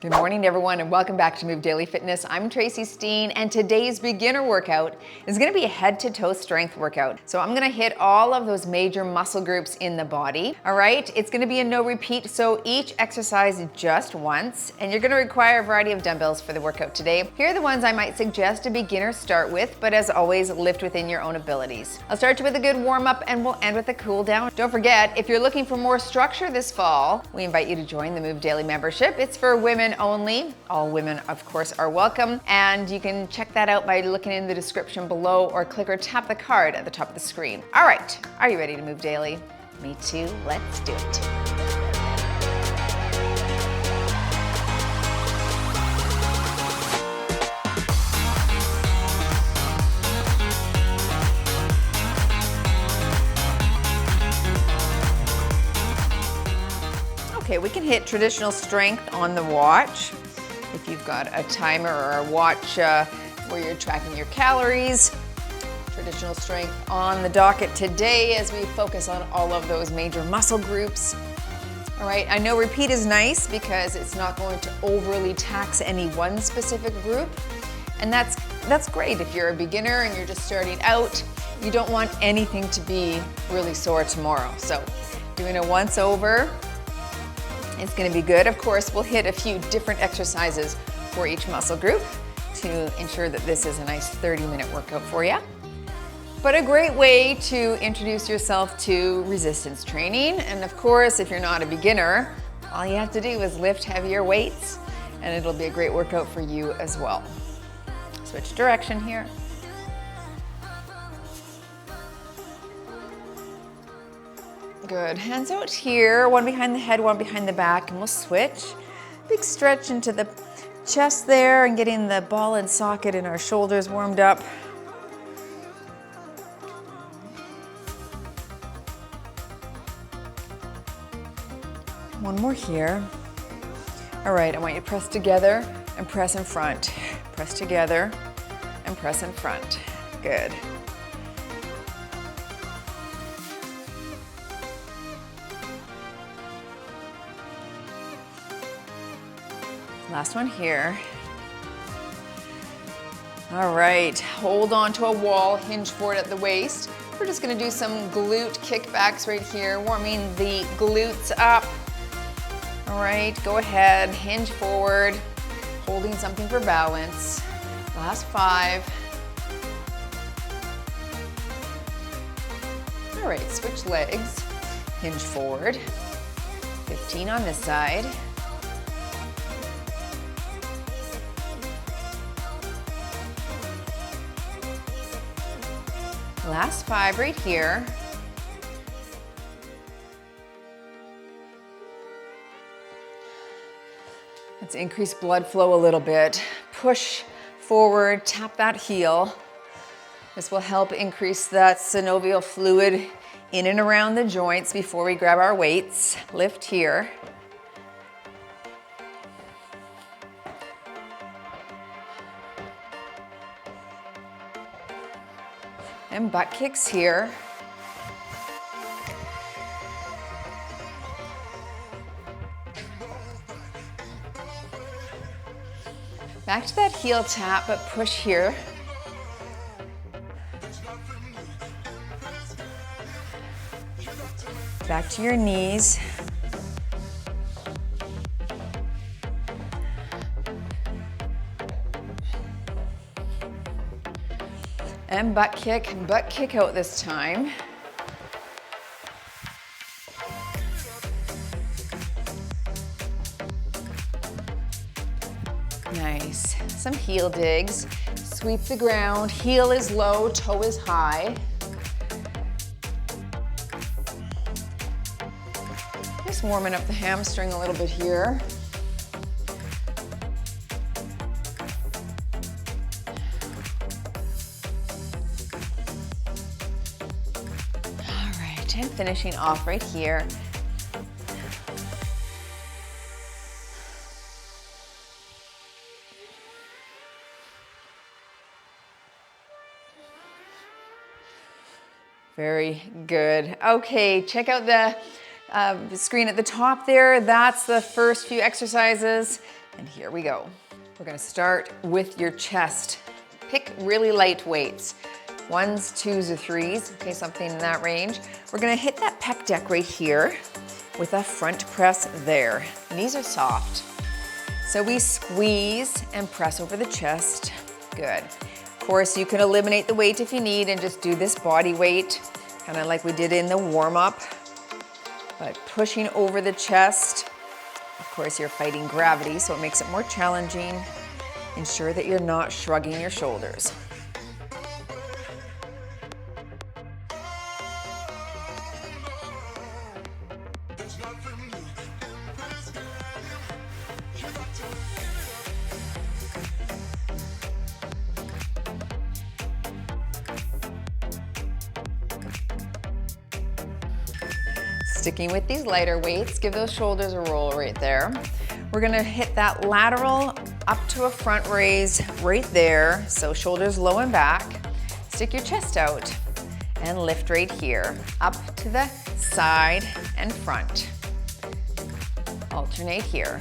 Good morning, everyone, and welcome back to Move Daily Fitness. I'm Tracy Steen, and today's beginner workout is going to be a head-to-toe strength workout. So I'm going to hit all of those major muscle groups in the body. All right, it's going to be a no repeat, so each exercise just once, and you're going to require a variety of dumbbells for the workout today. Here are the ones I might suggest a beginner start with, but as always, lift within your own abilities. I'll start you with a good warm-up, and we'll end with a cool down. Don't forget, if you're looking for more structure this fall, we invite you to join the Move Daily membership. It's for women only. All women, of course, are welcome, and you can check that out by looking in the description below or click or tap the card at the top of the screen. All right, are you ready to move daily? Me too, let's do it. Okay, we can hit traditional strength on the watch. If you've got a timer or a watch where you're tracking your calories. Traditional strength on the docket today as we focus on all of those major muscle groups. All right, I know repeat is nice because it's not going to overly tax any one specific group. And that's great if you're a beginner and you're just starting out. You don't want anything to be really sore tomorrow. So doing a once over, it's going to be good. Of course, we'll hit a few different exercises for each muscle group to ensure that this is a nice 30-minute workout for you. But a great way to introduce yourself to resistance training. And of course, if you're not a beginner, all you have to do is lift heavier weights and it'll be a great workout for you as well. Switch direction here. Good, hands out here, one behind the head, one behind the back, and we'll switch. Big stretch into the chest there and getting the ball and socket in our shoulders warmed up. One more here. All right, I want you to press together and press in front. Press together and press in front. Good. Last one here. All right, hold on to a wall, hinge forward at the waist. We're just gonna do some glute kickbacks right here, warming the glutes up. All right, go ahead, hinge forward, holding something for balance. Last 5. All right, switch legs, hinge forward. 15 on this side. Last 5 right here. Let's increase blood flow a little bit. Push forward, tap that heel. This will help increase that synovial fluid in and around the joints before we grab our weights. Lift here. And butt kicks here. Back to that heel tap, but push here. Back to your knees. And butt kick out this time. Nice, some heel digs. Sweep the ground, heel is low, toe is high. Just warming up the hamstring a little bit here. And finishing off right here. Very good. Okay, check out the screen at the top there. That's the first few exercises. And here we go. We're gonna start with your chest. Pick really light weights. 1s, 2s, or 3s, okay, something in that range. We're gonna hit that pec deck right here with a front press there. Knees are soft. So we squeeze and press over the chest. Good. Of course, you can eliminate the weight if you need and just do this body weight, kind of like we did in the warm-up. But pushing over the chest, of course, you're fighting gravity, so it makes it more challenging. Ensure that you're not shrugging your shoulders. Sticking with these lighter weights, give those shoulders a roll right there. We're gonna hit that lateral up to a front raise right there. So shoulders low and back. Stick your chest out and lift right here. Up to the side and front. Alternate here.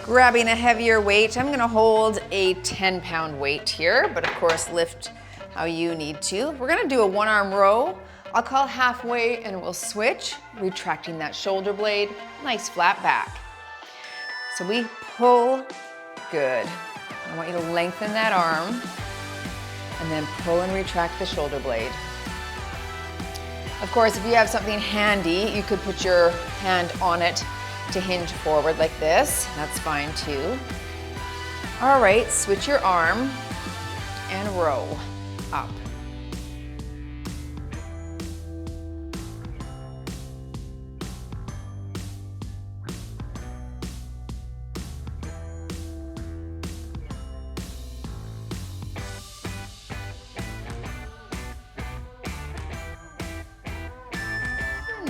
Grabbing a heavier weight, I'm gonna hold a 10-pound weight here, but of course lift how you need to. We're gonna do a 1-arm row. I'll call halfway and we'll switch, retracting that shoulder blade, nice flat back. So we pull, good. I want you to lengthen that arm and then pull and retract the shoulder blade. Of course, if you have something handy, you could put your hand on it to hinge forward like this. That's fine too. All right, switch your arm and row up.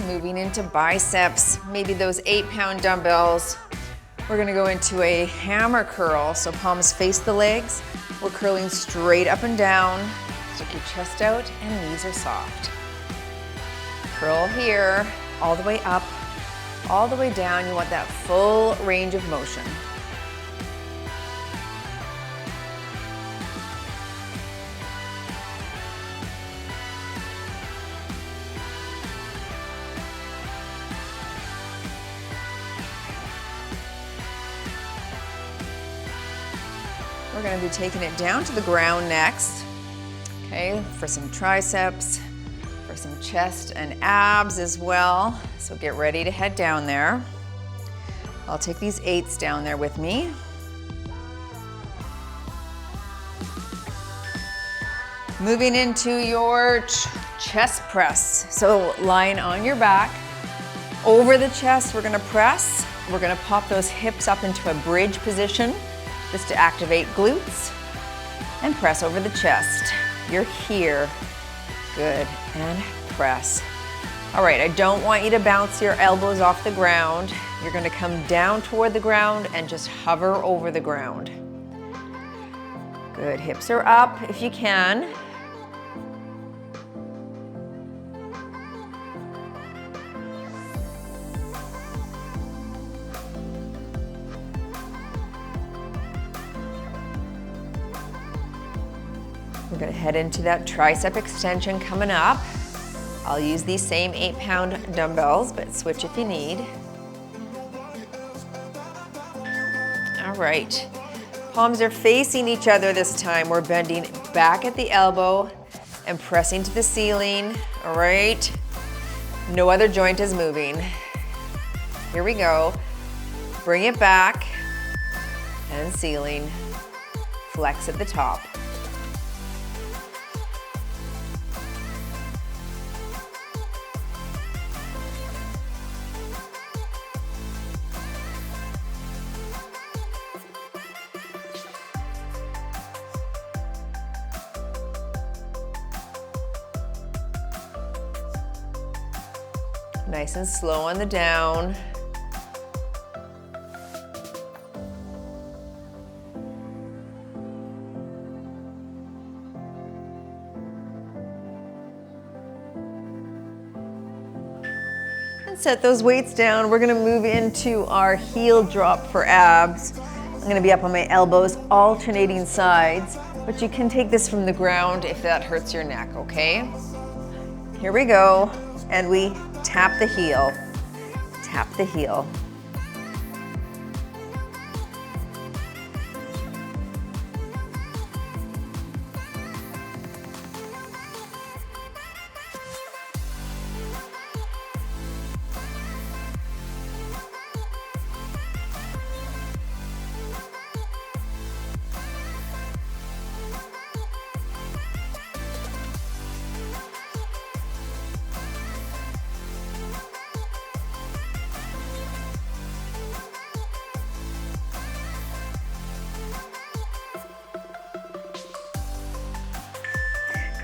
Moving into biceps, maybe those 8-pound dumbbells. We're gonna go into a hammer curl, so palms face the legs. We're curling straight up and down. Stick your chest out and knees are soft. Curl here, all the way up, all the way down. You want that full range of motion. We're gonna be taking it down to the ground next, okay, for some triceps, for some chest and abs as well. So get ready to head down there. I'll take these 8s down there with me. Moving into your chest press. So lying on your back, over the chest, we're gonna press. We're gonna pop those hips up into a bridge position, just to activate glutes, and press over the chest. You're here, good, and press. All right, I don't want you to bounce your elbows off the ground. You're gonna come down toward the ground and just hover over the ground. Good, hips are up if you can. We're gonna head into that tricep extension coming up. I'll use these same 8-pound dumbbells, but switch if you need. All right, palms are facing each other this time. We're bending back at the elbow and pressing to the ceiling, all right? No other joint is moving. Here we go. Bring it back and ceiling. Flex at the top. Nice and slow on the down. Set those weights down. We're gonna move into our heel drop for abs. I'm gonna be up on my elbows, alternating sides, but you can take this from the ground if that hurts your neck, okay? Here we go, and we tap the heel. Tap the heel.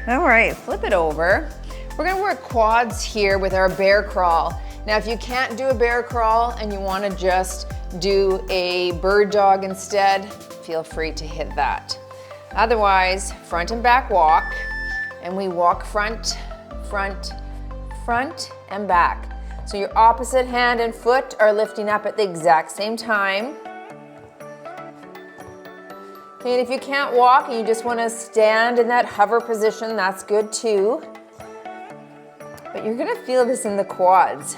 All right, flip it over. We're gonna work quads here with our bear crawl. Now, if you can't do a bear crawl and you wanna just do a bird dog instead, feel free to hit that. Otherwise, front and back walk, and we walk front, front, front, and back. So your opposite hand and foot are lifting up at the exact same time. And if you can't walk and you just want to stand in that hover position, that's good too. But you're gonna feel this in the quads.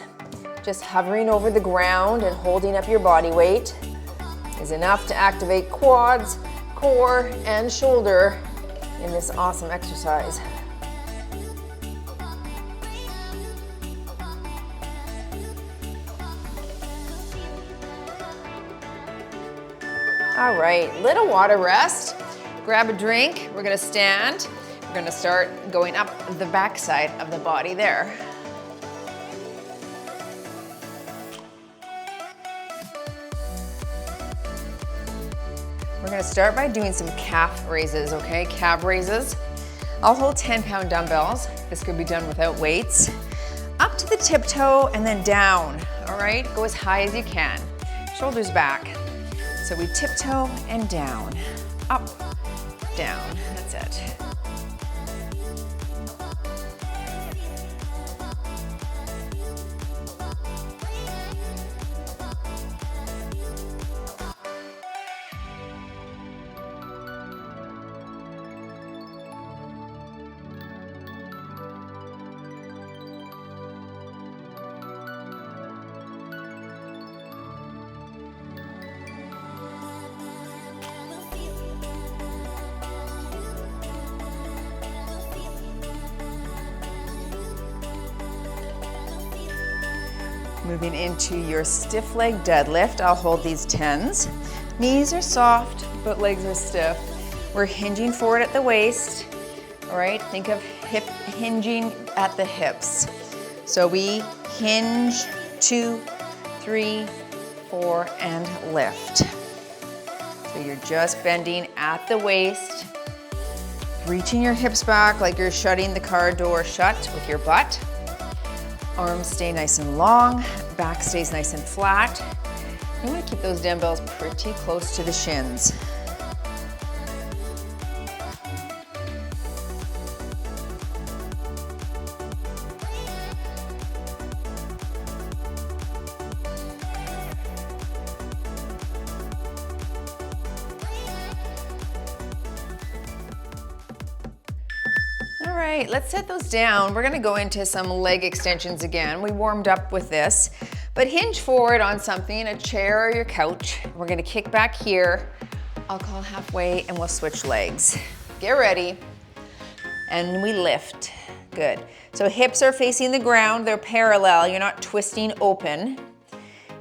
Just hovering over the ground and holding up your body weight is enough to activate quads, core, and shoulder in this awesome exercise. All right, little water rest. Grab a drink, we're gonna stand. We're gonna start going up the back side of the body there. We're gonna start by doing some calf raises, okay? Calf raises. I'll hold 10-pound dumbbells. This could be done without weights. Up to the tiptoe and then down, all right? Go as high as you can. Shoulders back. So we tiptoe and down, up, down, that's it. Moving into your stiff leg deadlift, I'll hold these 10s. Knees are soft, but legs are stiff. We're hinging forward at the waist, all right? Think of hip hinging at the hips. So we hinge, 2, 3, 4, and lift. So you're just bending at the waist, reaching your hips back like you're shutting the car door shut with your butt. Arms stay nice and long, back stays nice and flat. You want to keep those dumbbells pretty close to the shins. All right, let's set those down. We're gonna go into some leg extensions again. We warmed up with this, but hinge forward on something, a chair or your couch. We're gonna kick back here. I'll call halfway and we'll switch legs. Get ready. And we lift. Good. So hips are facing the ground, they're parallel. You're not twisting open.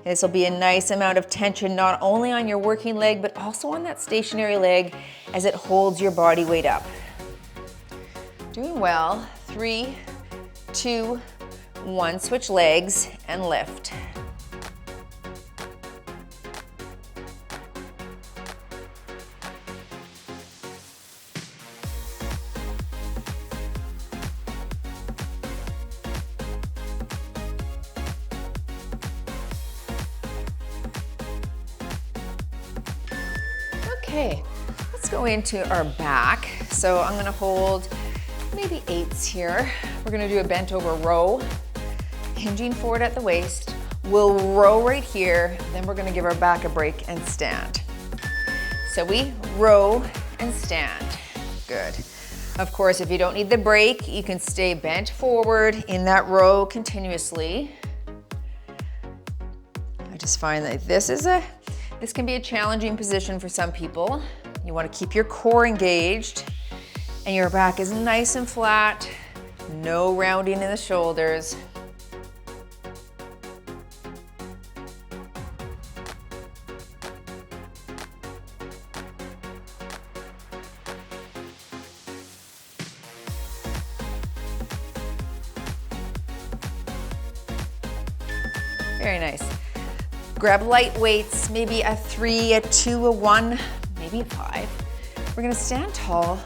This will be a nice amount of tension, not only on your working leg, but also on that stationary leg as it holds your body weight up. Doing well. 3, 2, 1. Switch legs and lift. Okay, let's go into our back. So I'm gonna hold maybe 8s here. We're gonna do a bent over row, hinging forward at the waist. We'll row right here, then we're gonna give our back a break and stand. So we row and stand. Good. Of course, if you don't need the break, you can stay bent forward in that row continuously. I just find that this can be a challenging position for some people. You want to keep your core engaged and your back is nice and flat, no rounding in the shoulders. Very nice. Grab light weights, maybe a 3, a 2, a 1, maybe a 5. We're gonna stand tall,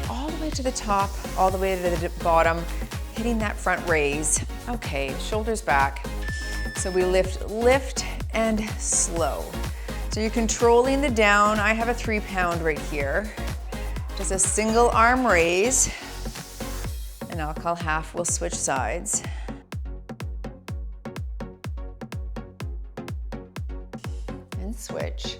all the way to the top, all the way to the bottom, hitting that front raise. Okay, shoulders back. So we lift and slow. So you're controlling the down. I have a 3-pound right here. Just a single arm raise, and I'll call half, we'll switch sides. And switch.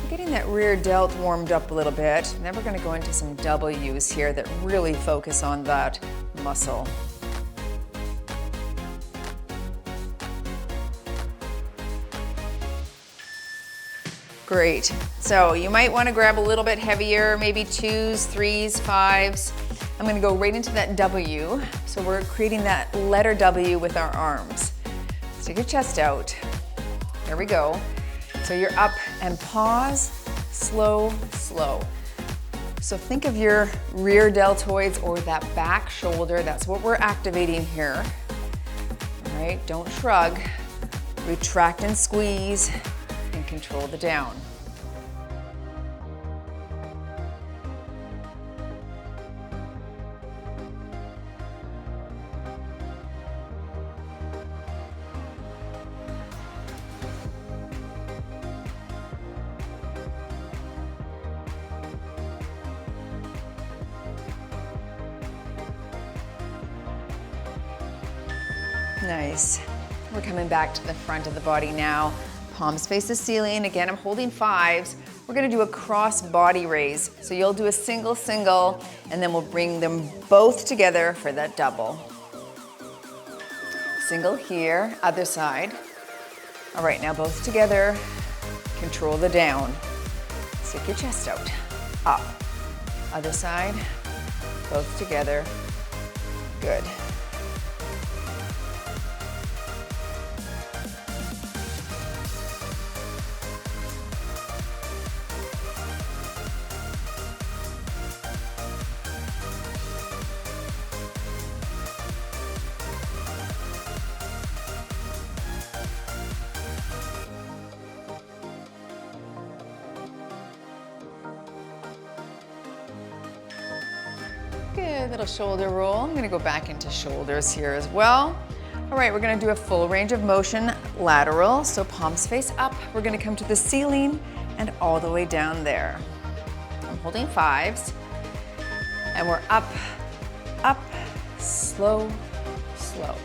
Getting that rear delt warmed up a little bit. And then we're gonna go into some W's here that really focus on that muscle. Great. So you might wanna grab a little bit heavier, maybe 2s, 3s, 5s. I'm gonna go right into that W. So we're creating that letter W with our arms. Stick your chest out. There we go. So you're up and pause, slow, slow. So think of your rear deltoids or that back shoulder. That's what we're activating here. All right, don't shrug. Retract and squeeze and control the down. Nice. We're coming back to the front of the body now. Palms face the ceiling. Again, I'm holding 5s. We're gonna do a cross body raise. So you'll do a single, single, and then we'll bring them both together for that double. Single here, other side. All right, now both together. Control the down. Stick your chest out. Up. Other side. Both together. Good. Good, little shoulder roll. I'm gonna go back into shoulders here as well. All right, we're gonna do a full range of motion lateral. So palms face up. We're gonna come to the ceiling and all the way down there. I'm holding 5s. And we're up, up, slow, slow.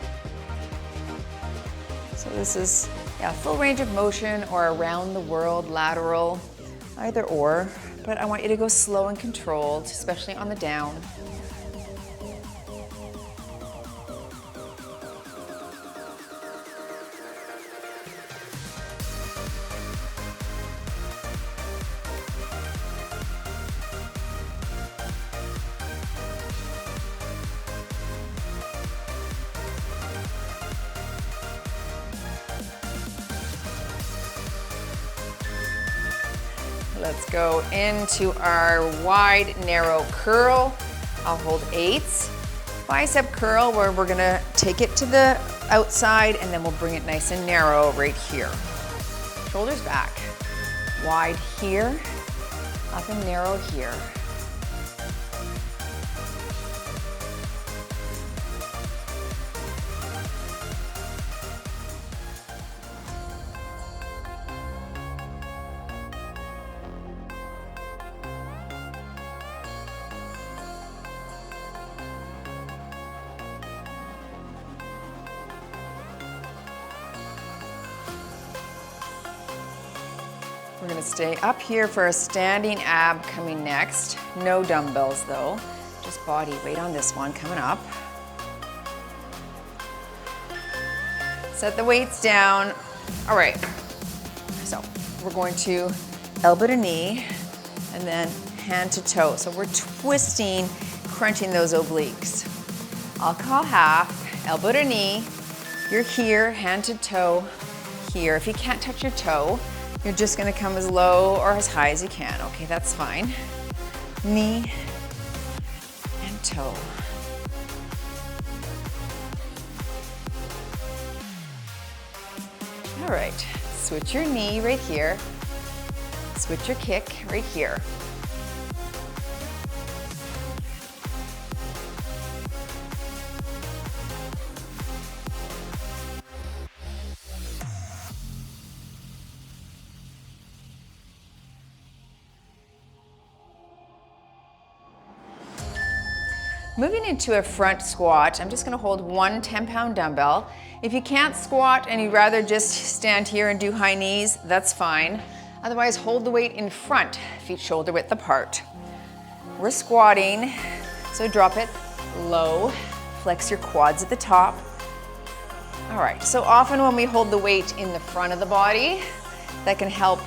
So this is full range of motion or around the world lateral, either or. But I want you to go slow and controlled, especially on the down. Let's go into our wide, narrow curl. I'll hold 8s. Bicep curl, where we're gonna take it to the outside and then we'll bring it nice and narrow right here. Shoulders back. Wide here, up and narrow here. gonna stay up here for a standing ab coming next. No dumbbells though, just body weight on this one coming up. Set the weights down. All right, so we're going to elbow to knee and then hand to toe. So we're twisting, crunching those obliques. I'll call half, elbow to knee. You're here, hand to toe here. If you can't touch your toe, you're just gonna come as low or as high as you can. Okay, that's fine. Knee and toe. All right, switch your knee right here. Switch your kick right here. Moving into a front squat, I'm just gonna hold one 10-pound dumbbell. If you can't squat and you'd rather just stand here and do high knees, that's fine. Otherwise, hold the weight in front, feet shoulder width apart. We're squatting, so drop it low, flex your quads at the top. All right, so often when we hold the weight in the front of the body, that can help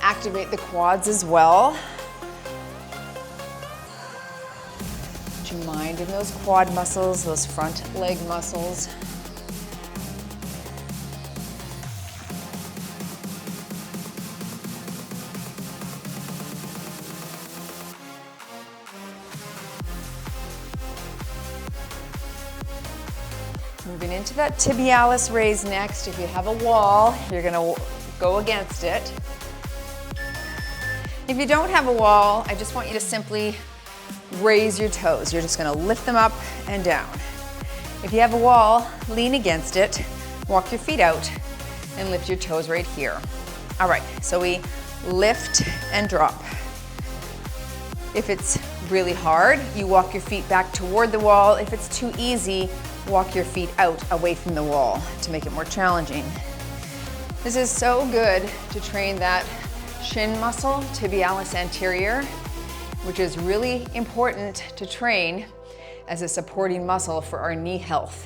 activate the quads as well. Put your mind in those quad muscles, those front leg muscles. Moving into that tibialis raise next. If you have a wall, you're gonna go against it. If you don't have a wall, I just want you to simply raise your toes. You're just gonna lift them up and down. If you have a wall, lean against it, walk your feet out, and lift your toes right here. All right, so we lift and drop. If it's really hard, you walk your feet back toward the wall. If it's too easy, walk your feet out away from the wall to make it more challenging. This is so good to train that shin muscle, tibialis anterior, which is really important to train as a supporting muscle for our knee health.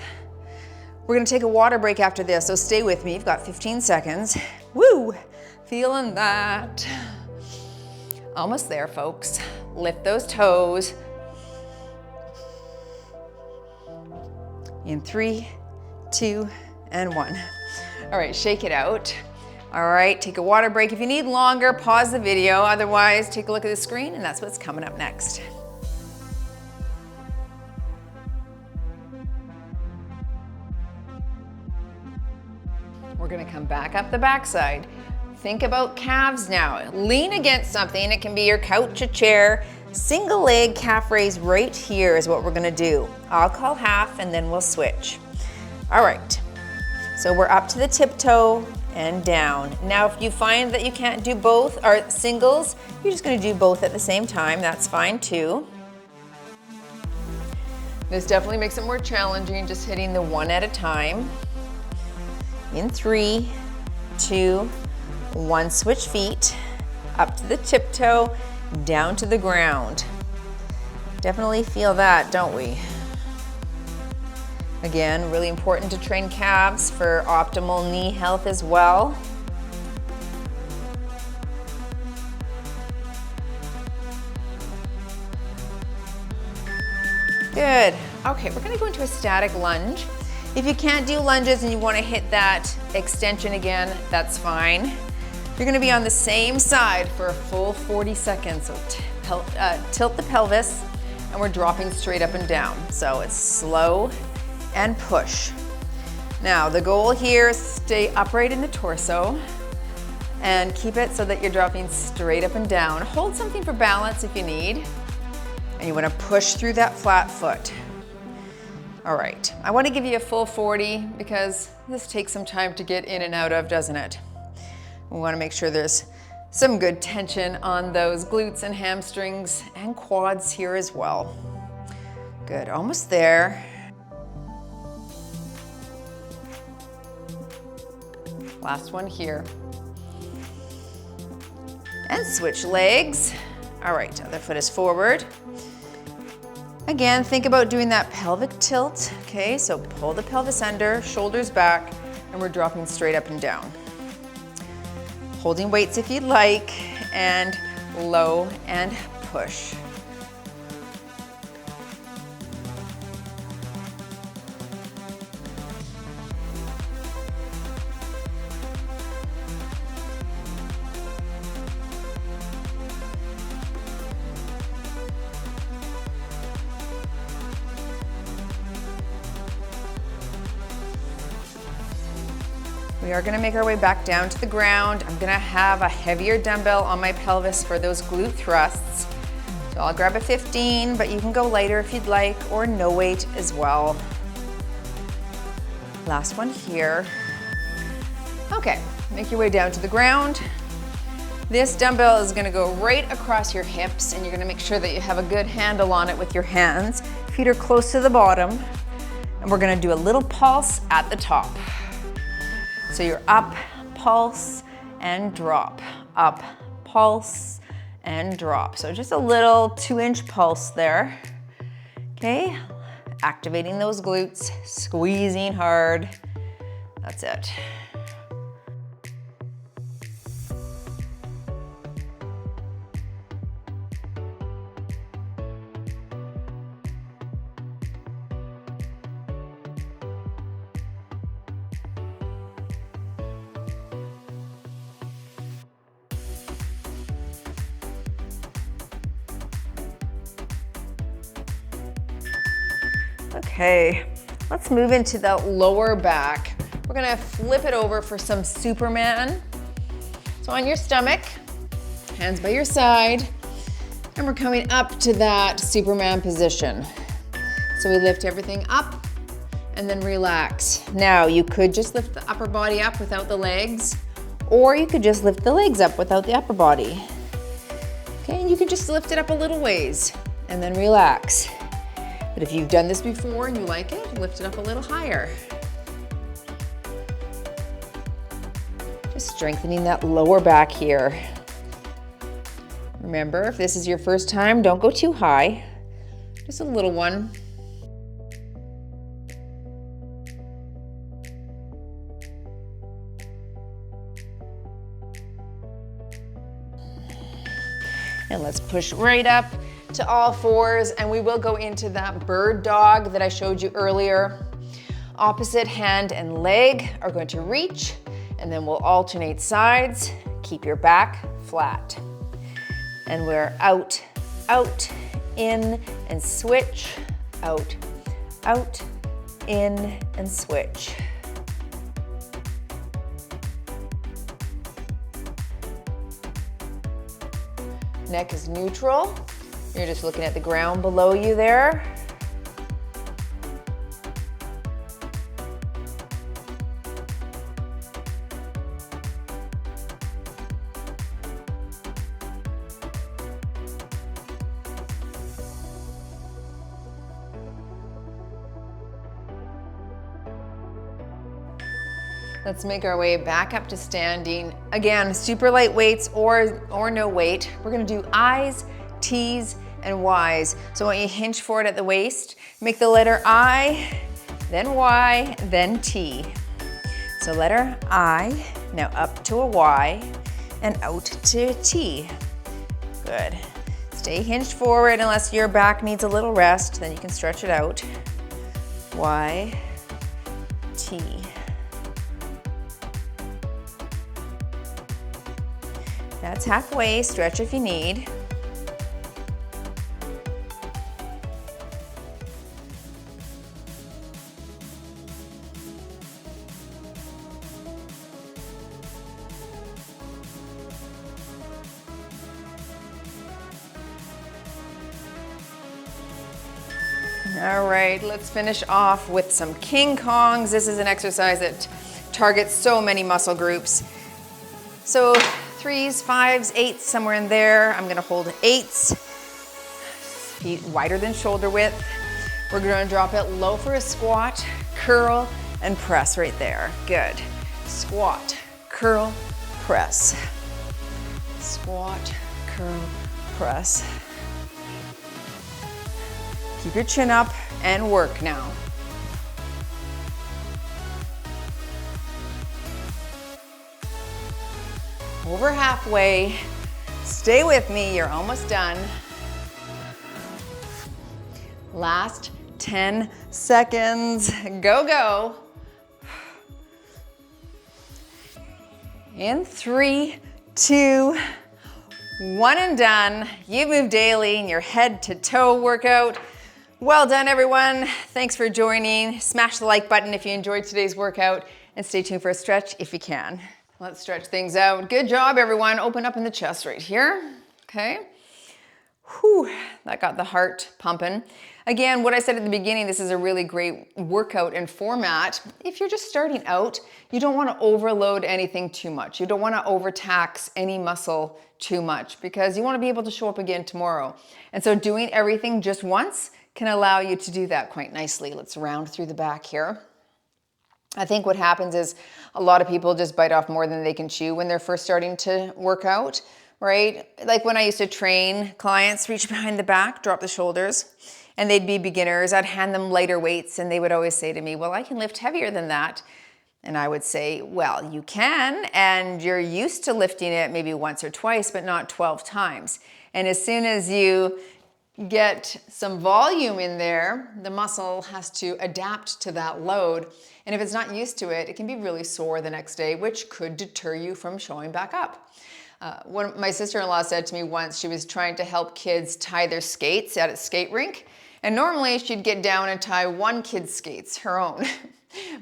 We're gonna take a water break after this, so stay with me. You've got 15 seconds. Woo, feeling that. Almost there, folks. Lift those toes. In 3, 2, and 1. All right, shake it out. All right, take a water break. If you need longer, pause the video. Otherwise, take a look at the screen and that's what's coming up next. We're gonna come back up the backside. Think about calves now. Lean against something. It can be your couch, a chair. Single leg calf raise right here is what we're gonna do. I'll call half and then we'll switch. All right, so we're up to the tiptoe and down. Now, if you find that you can't do both or singles, you're just gonna do both at the same time. That's fine too. This definitely makes it more challenging, just hitting the one at a time. In 3, 2, 1, switch feet, up to the tiptoe, down to the ground. Definitely feel that, don't we? Again, really important to train calves for optimal knee health as well. Good. Okay, we're gonna go into a static lunge. If you can't do lunges and you wanna hit that extension again, that's fine. You're gonna be on the same side for a full 40 seconds. So tilt the pelvis and we're dropping straight up and down. So it's slow and push. Now the goal here is stay upright in the torso and keep it so that you're dropping straight up and down. Hold something for balance if you need. And you wanna push through that flat foot. All right, I wanna give you a full 40 because this takes some time to get in and out of, doesn't it? We wanna make sure there's some good tension on those glutes and hamstrings and quads here as well. Good, almost there. Last one here. And switch legs. All right, other foot is forward. Again, think about doing that pelvic tilt. Okay, so pull the pelvis under, shoulders back, and we're dropping straight up and down. Holding weights if you'd like, and low and push. We are gonna make our way back down to the ground. I'm gonna have a heavier dumbbell on my pelvis for those glute thrusts. So I'll grab a 15, but you can go lighter if you'd like, or no weight as well. Last one here. Okay, make your way down to the ground. This dumbbell is gonna go right across your hips, and you're gonna make sure that you have a good handle on it with your hands. Feet are close to the bottom, and we're gonna do a little pulse at the top. So you're up, pulse, and drop. Up, pulse, and drop. So just a little 2-inch pulse there. Okay, activating those glutes, squeezing hard. That's it. Okay, let's move into the lower back. We're gonna flip it over for some Superman. So on your stomach, hands by your side, and we're coming up to that Superman position. So we lift everything up and then relax. Now you could just lift the upper body up without the legs, or you could just lift the legs up without the upper body. Okay, and you can just lift it up a little ways and then relax. But if you've done this before and you like it, lift it up a little higher. Just strengthening that lower back here. Remember, if this is your first time, don't go too high. Just a little one. And let's push right up to all fours, and we will go into that bird dog that I showed you earlier. Opposite hand and leg are going to reach, and then we'll alternate sides. Keep your back flat. And we're out, out, in, and switch. Out, out, in, and switch. Neck is neutral. You're just looking at the ground below you there. Let's make our way back up to standing. Again, super light weights or no weight. We're gonna do I's, T's, and Y's. So I want you to hinge forward at the waist, make the letter I, then Y, then T. So letter I, now up to a Y, and out to a T. Good. Stay hinged forward unless your back needs a little rest, then you can stretch it out. Y, T. That's halfway, stretch if you need. All right, let's finish off with some King Kongs. This is an exercise that targets so many muscle groups. So 3s, 5s, 8s, somewhere in there. I'm gonna hold 8s, feet wider than shoulder width. We're gonna drop it low for a squat, curl, and press right there. Good. Squat, curl, press. Squat, curl, press. Keep your chin up and work now. Over halfway. Stay with me, you're almost done. Last 10 seconds. Go, go. In 3, 2, 1 and done. You move daily in your head to toe workout. Well done, everyone. Thanks for joining. Smash the like button if you enjoyed today's workout and stay tuned for a stretch if you can. Let's stretch things out. Good job, everyone. Open up in the chest right here. Okay. Whew, that got the heart pumping. Again, what I said at the beginning, this is a really great workout and format. If you're just starting out, you don't want to overload anything too much. You don't want to overtax any muscle too much because you want to be able to show up again tomorrow. And so doing everything just once can allow you to do that quite nicely. Let's round through the back here. I think what happens is a lot of people just bite off more than they can chew when they're first starting to work out, right? Like when I used to train clients, reach behind the back, drop the shoulders, and they'd be beginners. I'd hand them lighter weights and they would always say to me, well, I can lift heavier than that. And I would say, well, you can, and you're used to lifting it maybe once or twice, but not 12 times. And as soon as you get some volume in there, the muscle has to adapt to that load. And if it's not used to it, it can be really sore the next day, which could deter you from showing back up. My sister-in-law said to me once, she was trying to help kids tie their skates at a skate rink. And normally she'd get down and tie one kid's skates, her own.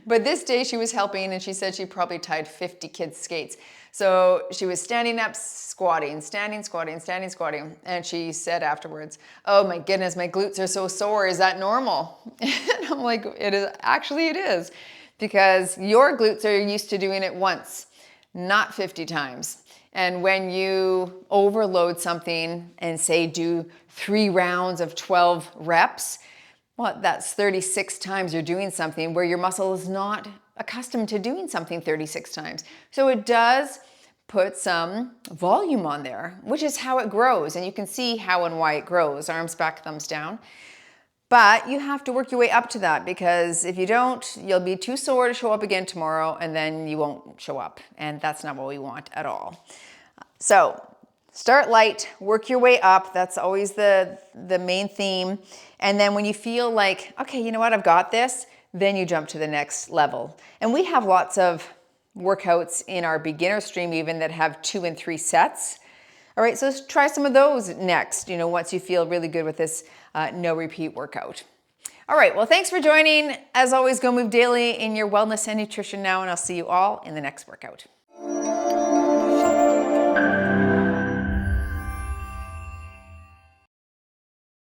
But this day she was helping and she said she probably tied 50 kids' skates. So she was standing up, squatting, standing, squatting, standing, squatting. And she said afterwards, oh my goodness, my glutes are so sore. Is that normal? And I'm like, it is. Actually, it is. Because your glutes are used to doing it once, not 50 times. And when you overload something and say do 3 rounds of 12 reps, well, that's 36 times you're doing something where your muscle is not accustomed to doing something 36 times. So it does put some volume on there, which is how it grows. And you can see how and why it grows. Arms back, thumbs down. But you have to work your way up to that because if you don't, you'll be too sore to show up again tomorrow and then you won't show up. And that's not what we want at all. So start light, work your way up. That's always the main theme. And then when you feel like, okay, you know what, I've got this, then you jump to the next level. And we have lots of workouts in our beginner stream even that have 2 and 3 sets. All right, so let's try some of those next, once you feel really good with this no repeat workout. All right, well, thanks for joining. As always, go move daily in your wellness and nutrition now, and I'll see you all in the next workout.